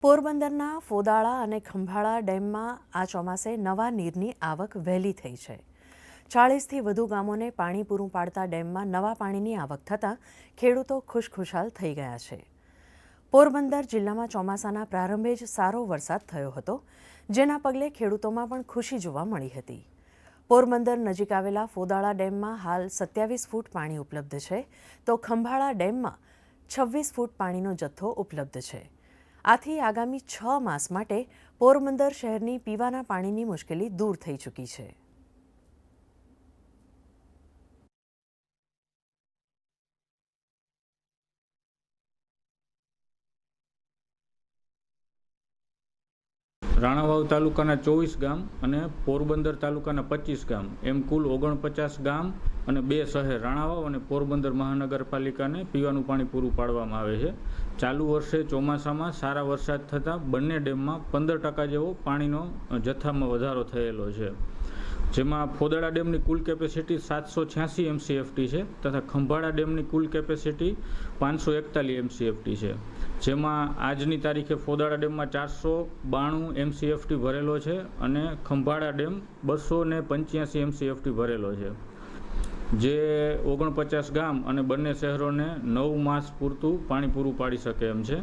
પોરબંદરના ફોદાળા અને ખંભાળા ડેમમાં આ ચોમાસે નવા નીરની આવક વહેલી થઈ છે। 40થી વધુ ગામોને પાણી પૂરું પાડતા ડેમમાં નવા પાણીની આવક થતાં ખેડૂતો ખુશખુશાલ થઈ ગયા છે। પોરબંદર જિલ્લામાં ચોમાસાના પ્રારંભે જ સારો વરસાદ થયો હતો, જેના પગલે ખેડૂતોમાં પણ ખુશી જોવા મળી હતી। પોરબંદર નજીક આવેલા ફોદાળા ડેમમાં હાલ 27 ફૂટ પાણી ઉપલબ્ધ છે, તો ખંભાળા ડેમમાં 26 ફૂટ પાણીનો જથ્થો ઉપલબ્ધ છે। આથી આગામી 6 માસ માટે પોરબંદર શહેરની પીવાના પાણીની મુશ્કેલી દૂર થઈ ચૂકી છે। રાણાવાવ તાલુકાના 24 ગામ અને પોરબંદર તાલુકાના 25 ગામ એમ કુલ 49 ગામ અને 2 શહેર રાણાવાવ અને પોરબંદર મહાનગરપાલિકાને પીવાનું પાણી પૂરું પાડવામાં આવે છે। ચાલુ વર્ષે ચોમાસામાં સારા વરસાદ થતાં બંને ડેમમાં 15% જેવો પાણીનો જથ્થામાં વધારો થયેલો છે, જેમાં ફોદાળા ડેમની કુલ કેપેસિટી 786 MCFT છે તથા ખંભાળા ડેમની કુલ કેપેસિટી 541 MCFT છે, જેમાં આજની તારીખે ફોદાળા ડેમમાં 492 MCFT ભરેલો છે અને ખંભાળા ડેમ 285 MCFT ભરેલો છે, જે 49 ગામ અને બંને શહેરોને 9 માસ પૂરતું પાણી પૂરું પાડી શકે એમ છે।